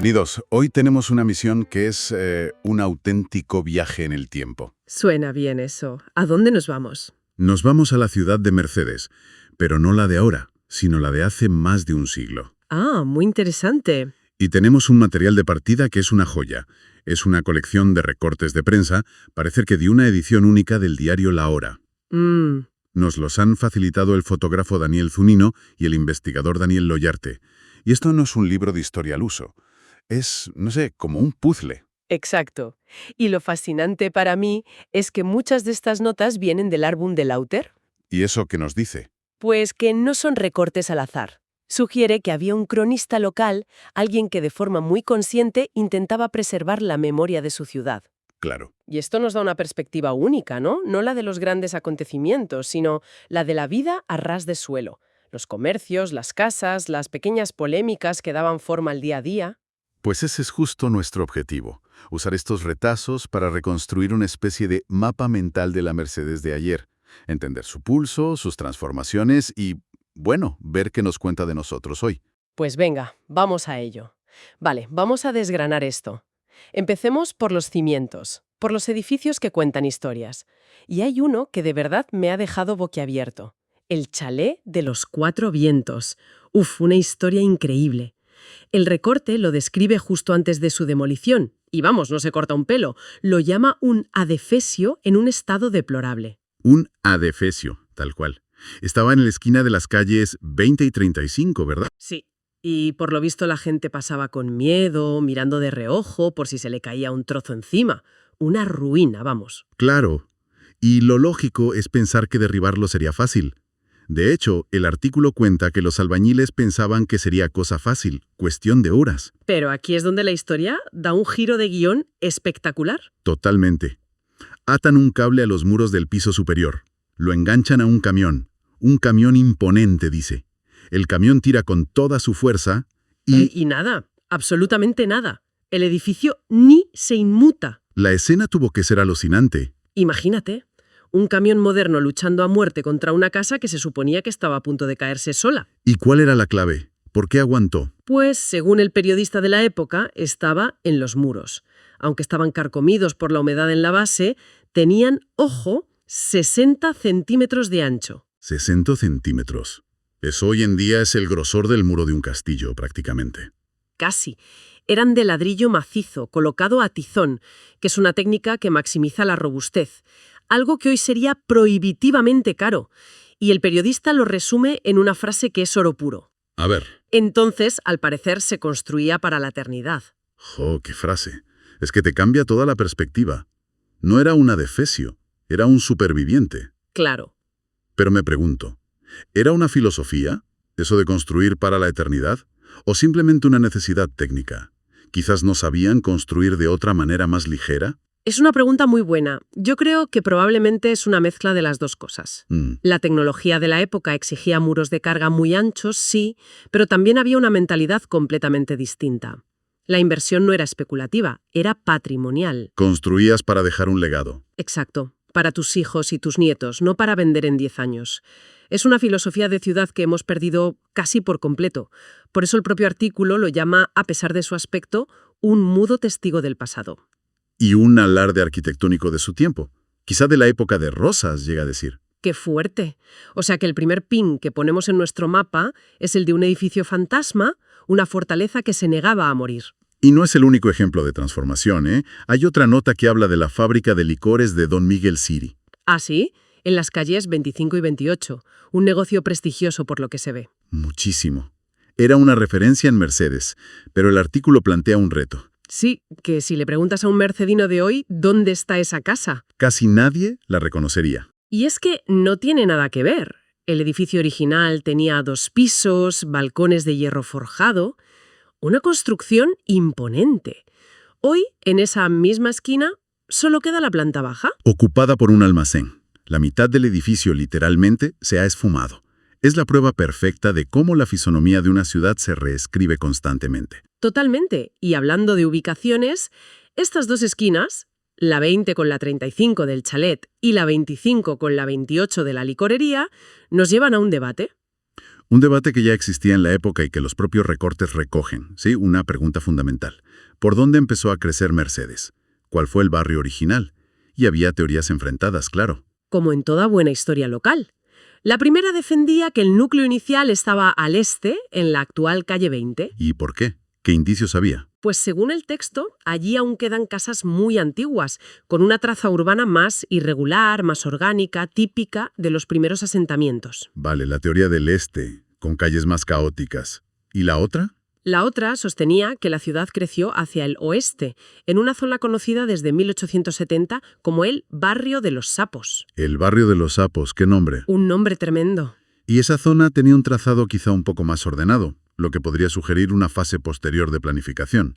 Bienvenidos. Hoy tenemos una misión que es un auténtico viaje en el tiempo. Suena bien eso. ¿A dónde nos vamos? Nos vamos a la ciudad de Mercedes, pero no la de ahora, sino la de hace más de un siglo. Ah, muy interesante. Y tenemos un material de partida que es una joya. Es una colección de recortes de prensa, parece que de una edición única del diario La Hora. Nos los han facilitado el fotógrafo Daniel Zunino y el investigador Daniel Loyarte. Y esto no es un libro de historia al uso. Es, no sé, como un puzzle. Exacto. Y lo fascinante para mí es que muchas de estas notas vienen del álbum de Lauter. ¿Y eso qué nos dice? Pues que no son recortes al azar. Sugiere que había un cronista local, alguien que de forma muy consciente intentaba preservar la memoria de su ciudad. Claro. Y esto nos da una perspectiva única, ¿no? No la de los grandes acontecimientos, sino la de la vida a ras de suelo. Los comercios, las casas, las pequeñas polémicas que daban forma al día a día. Pues ese es justo nuestro objetivo, usar estos retazos para reconstruir una especie de mapa mental de la Mercedes de ayer, entender su pulso, sus transformaciones y, bueno, ver qué nos cuenta de nosotros hoy. Pues venga, vamos a ello. Vale, vamos a desgranar esto. Empecemos por los cimientos, por los edificios que cuentan historias. Y hay uno que de verdad me ha dejado boquiabierto. El Chalet de los Cuatro Vientos. Uf, una historia increíble. El recorte lo describe justo antes de su demolición. Y vamos, no se corta un pelo. Lo llama un adefesio en un estado deplorable. Un adefesio, tal cual. Estaba en la esquina de las calles 20 y 35, ¿verdad? Sí. Y por lo visto la gente pasaba con miedo, mirando de reojo por si se le caía un trozo encima. Una ruina, vamos. Claro. Y lo lógico es pensar que derribarlo sería fácil. De hecho, el artículo cuenta que los albañiles pensaban que sería cosa fácil, cuestión de horas. Pero aquí es donde la historia da un giro de guión espectacular. Totalmente. Atan un cable a los muros del piso superior. Lo enganchan a un camión. Un camión imponente, dice. El camión tira con toda su fuerza Y nada, absolutamente nada. El edificio ni se inmuta. La escena tuvo que ser alucinante. Imagínate, un camión moderno luchando a muerte contra una casa que se suponía que estaba a punto de caerse sola. ¿Y cuál era la clave? ¿Por qué aguantó? Pues, según el periodista de la época, estaba en los muros. Aunque estaban carcomidos por la humedad en la base, tenían, ojo, 60 centímetros de ancho. 60 centímetros. Eso hoy en día es el grosor del muro de un castillo, prácticamente. Casi. Eran de ladrillo macizo, colocado a tizón, que es una técnica que maximiza la robustez. Algo que hoy sería prohibitivamente caro. Y el periodista lo resume en una frase que es oro puro. A ver. Entonces, al parecer, se construía para la eternidad. ¡Jo, qué frase! Es que te cambia toda la perspectiva. No era un adefesio, era un superviviente. Claro. Pero me pregunto, ¿era una filosofía, eso de construir para la eternidad? ¿O simplemente una necesidad técnica? ¿Quizás no sabían construir de otra manera más ligera? Es una pregunta muy buena. Yo creo que probablemente es una mezcla de las dos cosas. La tecnología de la época exigía muros de carga muy anchos, sí, pero también había una mentalidad completamente distinta. La inversión no era especulativa, era patrimonial. Construías para dejar un legado. Exacto, para tus hijos y tus nietos, no para vender en 10 años. Es una filosofía de ciudad que hemos perdido casi por completo. Por eso el propio artículo lo llama, a pesar de su aspecto, un mudo testigo del pasado. Y un alarde arquitectónico de su tiempo. Quizá de la época de Rosas, llega a decir. ¡Qué fuerte! O sea que el primer pin que ponemos en nuestro mapa es el de un edificio fantasma, una fortaleza que se negaba a morir. Y no es el único ejemplo de transformación, ¿eh? Hay otra nota que habla de la fábrica de licores de Don Miguel City. ¿Ah, sí? En las calles 25 y 28. Un negocio prestigioso por lo que se ve. Muchísimo. Era una referencia en Mercedes, pero el artículo plantea un reto. Sí, que si le preguntas a un mercedino de hoy, ¿dónde está esa casa? Casi nadie la reconocería. Y es que no tiene nada que ver. El edificio original tenía 2 pisos, balcones de hierro forjado, una construcción imponente. Hoy, en esa misma esquina, solo queda la planta baja. Ocupada por un almacén. La mitad del edificio literalmente se ha esfumado. Es la prueba perfecta de cómo la fisonomía de una ciudad se reescribe constantemente. Totalmente. Y hablando de ubicaciones, estas 2 esquinas, la 20 con la 35 del chalet y la 25 con la 28 de la licorería, nos llevan a un debate. Un debate que ya existía en la época y que los propios recortes recogen, ¿sí? Una pregunta fundamental. ¿Por dónde empezó a crecer Mercedes? ¿Cuál fue el barrio original? Y había teorías enfrentadas, claro. Como en toda buena historia local. La primera defendía que el núcleo inicial estaba al este, en la actual calle 20. ¿Y por qué? ¿Qué indicios había? Pues según el texto, allí aún quedan casas muy antiguas, con una traza urbana más irregular, más orgánica, típica de los primeros asentamientos. Vale, la teoría del este, con calles más caóticas. ¿Y la otra? La otra sostenía que la ciudad creció hacia el oeste, en una zona conocida desde 1870 como el Barrio de los Sapos. El barrio de los Sapos, ¿qué nombre? Un nombre tremendo. Y esa zona tenía un trazado quizá un poco más ordenado, lo que podría sugerir una fase posterior de planificación.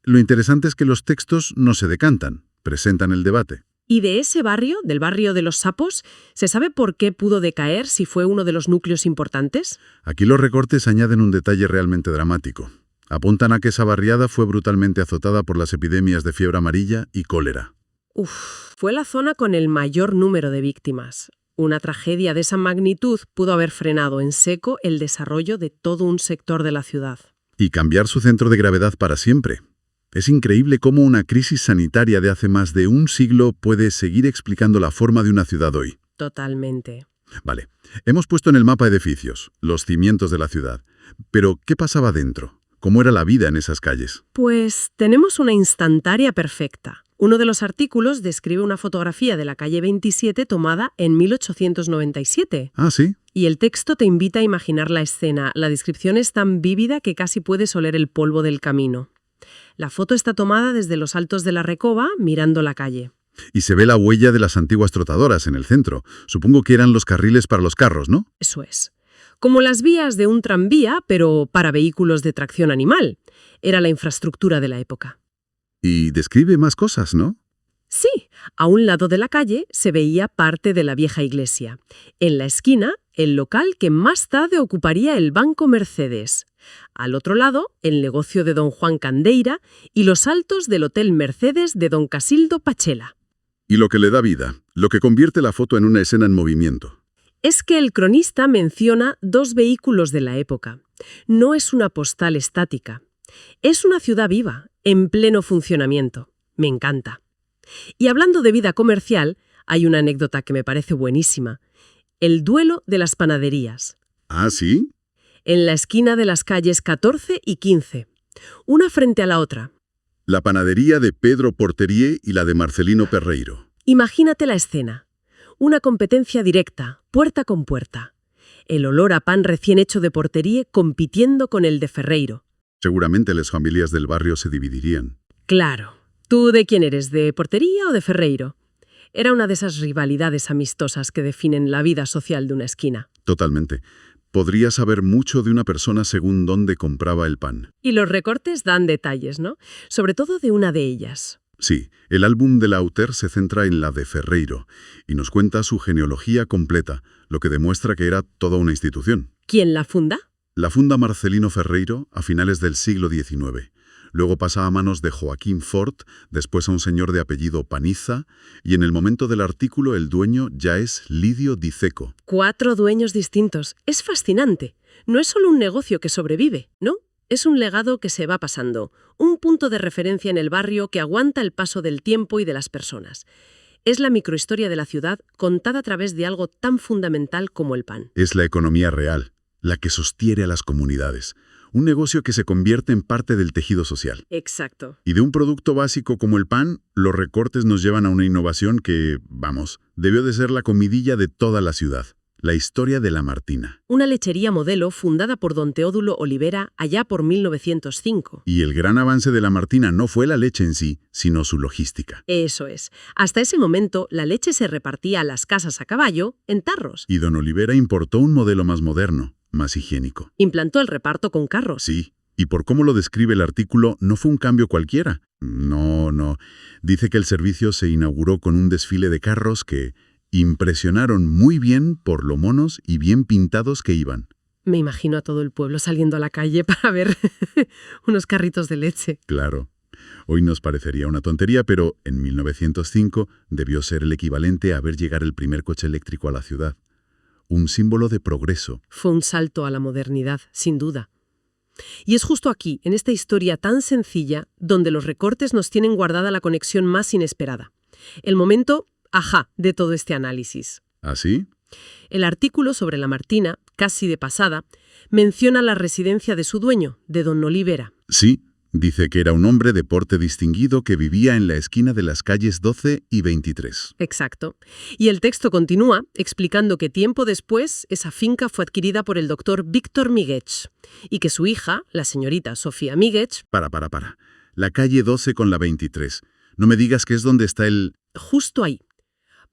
Lo interesante es que los textos no se decantan, presentan el debate. Y de ese barrio, del Barrio de los Sapos, ¿se sabe por qué pudo decaer si fue uno de los núcleos importantes? Aquí los recortes añaden un detalle realmente dramático. Apuntan a que esa barriada fue brutalmente azotada por las epidemias de fiebre amarilla y cólera. Fue la zona con el mayor número de víctimas. Una tragedia de esa magnitud pudo haber frenado en seco el desarrollo de todo un sector de la ciudad. Y cambiar su centro de gravedad para siempre. Es increíble cómo una crisis sanitaria de hace más de un siglo puede seguir explicando la forma de una ciudad hoy. Totalmente. Vale, hemos puesto en el mapa edificios, los cimientos de la ciudad. Pero, ¿qué pasaba dentro? ¿Cómo era la vida en esas calles? Pues tenemos una instantánea perfecta. Uno de los artículos describe una fotografía de la calle 27 tomada en 1897. Ah, ¿sí? Y el texto te invita a imaginar la escena. La descripción es tan vívida que casi puedes oler el polvo del camino. La foto está tomada desde los altos de la Recoba, mirando la calle. Y se ve la huella de las antiguas trotadoras en el centro. Supongo que eran los carriles para los carros, ¿no? Eso es. Como las vías de un tranvía, pero para vehículos de tracción animal. Era la infraestructura de la época. Y describe más cosas, ¿no? Sí, a un lado de la calle se veía parte de la vieja iglesia. En la esquina, el local que más tarde ocuparía el Banco Mercedes. Al otro lado, el negocio de don Juan Candeira y los altos del Hotel Mercedes de don Casildo Pachela. Y lo que le da vida, lo que convierte la foto en una escena en movimiento. Es que el cronista menciona dos vehículos de la época. No es una postal estática. Es una ciudad viva, en pleno funcionamiento. Me encanta. Y hablando de vida comercial, hay una anécdota que me parece buenísima. El duelo de las panaderías. ¿Ah, sí? En la esquina de las calles 14 y 15. Una frente a la otra. La panadería de Pedro Porterier y la de Marcelino Perreiro. Imagínate la escena. Una competencia directa, puerta con puerta. El olor a pan recién hecho de Porterier compitiendo con el de Ferreiro. Seguramente las familias del barrio se dividirían. Claro. ¿Tú de quién eres, de Portería o de Ferreiro? Era una de esas rivalidades amistosas que definen la vida social de una esquina. Totalmente. Podría saber mucho de una persona según dónde compraba el pan. Y los recortes dan detalles, ¿no? Sobre todo de una de ellas. Sí, el álbum de Lauter se centra en la de Ferreiro y nos cuenta su genealogía completa, lo que demuestra que era toda una institución. ¿Quién la funda? La funda Marcelino Ferreiro a finales del siglo XIX. Luego pasa a manos de Joaquín Fort, después a un señor de apellido Paniza, y en el momento del artículo el dueño ya es Lidio Di Cecco. 4 dueños distintos. Es fascinante. No es solo un negocio que sobrevive, ¿no? Es un legado que se va pasando, un punto de referencia en el barrio que aguanta el paso del tiempo y de las personas. Es la microhistoria de la ciudad contada a través de algo tan fundamental como el pan. Es la economía real, la que sostiene a las comunidades. Un negocio que se convierte en parte del tejido social. Exacto. Y de un producto básico como el pan, los recortes nos llevan a una innovación que, vamos, debió de ser la comidilla de toda la ciudad. La historia de la Martina. Una lechería modelo fundada por don Teodulo Olivera allá por 1905. Y el gran avance de la Martina no fue la leche en sí, sino su logística. Eso es. Hasta ese momento, la leche se repartía a las casas a caballo en tarros. Y don Olivera importó un modelo más moderno, más higiénico. Implantó el reparto con carros. Sí, y por cómo lo describe el artículo, no fue un cambio cualquiera. No. Dice que el servicio se inauguró con un desfile de carros que impresionaron muy bien por lo monos y bien pintados que iban. Me imagino a todo el pueblo saliendo a la calle para ver unos carritos de leche. Claro. Hoy nos parecería una tontería, pero en 1905 debió ser el equivalente a ver llegar el primer coche eléctrico a la ciudad. un símbolo de progreso. Fue un salto a la modernidad, sin duda. Y es justo aquí, en esta historia tan sencilla, donde los recortes nos tienen guardada la conexión más inesperada. El momento, ajá, de todo este análisis. ¿Así? El artículo sobre Lamartina, casi de pasada, menciona la residencia de su dueño, de don Olivera. Sí, dice que era un hombre de porte distinguido que vivía en la esquina de las calles 12 y 23. Exacto. Y el texto continúa explicando que tiempo después esa finca fue adquirida por el doctor Víctor Miguech y que su hija, la señorita Sofía Miguech... Para. La calle 12 con la 23. No me digas que es donde está el... Justo ahí.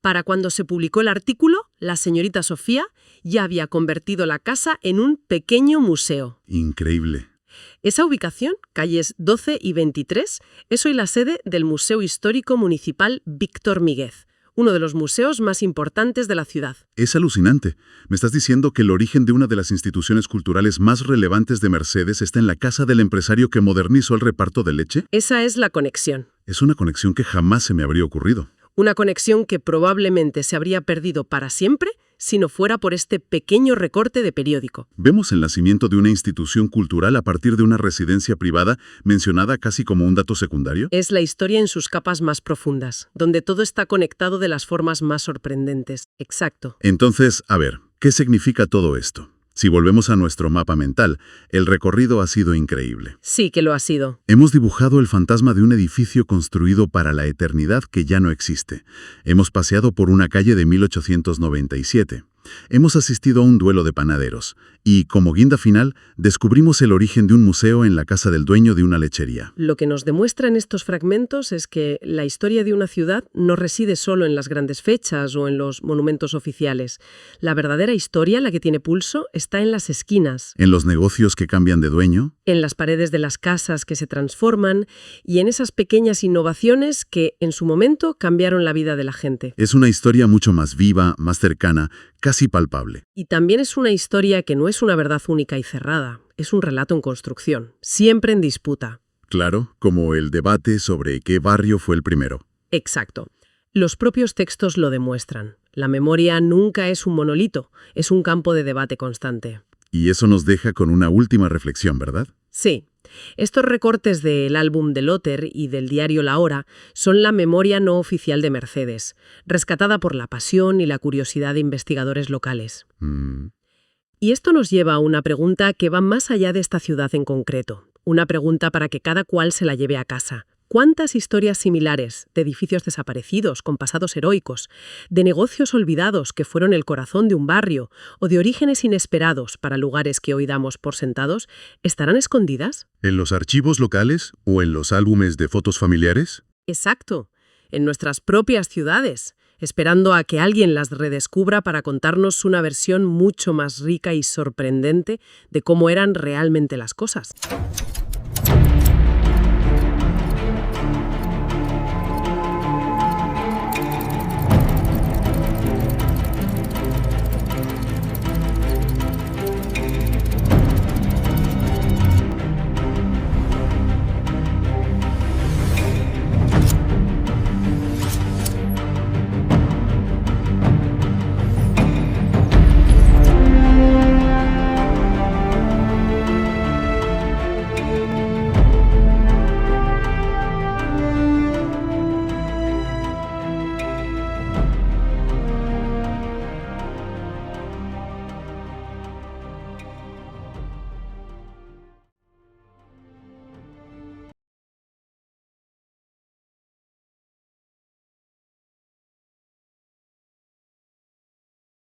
Para cuando se publicó el artículo, la señorita Sofía ya había convertido la casa en un pequeño museo. Increíble. Esa ubicación, calles 12 y 23, es hoy la sede del Museo Histórico Municipal Víctor Míguez, uno de los museos más importantes de la ciudad. Es alucinante. ¿Me estás diciendo que el origen de una de las instituciones culturales más relevantes de Mercedes está en la casa del empresario que modernizó el reparto de leche? Esa es la conexión. Es una conexión que jamás se me habría ocurrido. Una conexión que probablemente se habría perdido para siempre si no fuera por este pequeño recorte de periódico. Vemos el nacimiento de una institución cultural a partir de una residencia privada mencionada casi como un dato secundario. Es la historia en sus capas más profundas, donde todo está conectado de las formas más sorprendentes. Exacto. Entonces, a ver, ¿qué significa todo esto? Si volvemos a nuestro mapa mental, el recorrido ha sido increíble. Sí que lo ha sido. Hemos dibujado el fantasma de un edificio construido para la eternidad que ya no existe. Hemos paseado por una calle de 1897. Hemos asistido a un duelo de panaderos. Y, como guinda final, descubrimos el origen de un museo en la casa del dueño de una lechería. Lo que nos demuestra en estos fragmentos es que la historia de una ciudad no reside solo en las grandes fechas o en los monumentos oficiales. La verdadera historia, la que tiene pulso, está en las esquinas. En los negocios que cambian de dueño. En las paredes de las casas que se transforman y en esas pequeñas innovaciones que, en su momento, cambiaron la vida de la gente. Es una historia mucho más viva, más cercana, casi palpable. Y también es una historia que no es una verdad única y cerrada, es un relato en construcción, siempre en disputa. Claro, como el debate sobre qué barrio fue el primero. Exacto. Los propios textos lo demuestran. La memoria nunca es un monolito, es un campo de debate constante. Y eso nos deja con una última reflexión, ¿verdad? Sí. Estos recortes del álbum de Lotter y del diario La Hora son la memoria no oficial de Mercedes, rescatada por la pasión y la curiosidad de investigadores locales. Y esto nos lleva a una pregunta que va más allá de esta ciudad en concreto, una pregunta para que cada cual se la lleve a casa. ¿Cuántas historias similares de edificios desaparecidos con pasados heroicos, de negocios olvidados que fueron el corazón de un barrio o de orígenes inesperados para lugares que hoy damos por sentados, estarán escondidas? ¿En los archivos locales o en los álbumes de fotos familiares? Exacto, en nuestras propias ciudades, esperando a que alguien las redescubra para contarnos una versión mucho más rica y sorprendente de cómo eran realmente las cosas.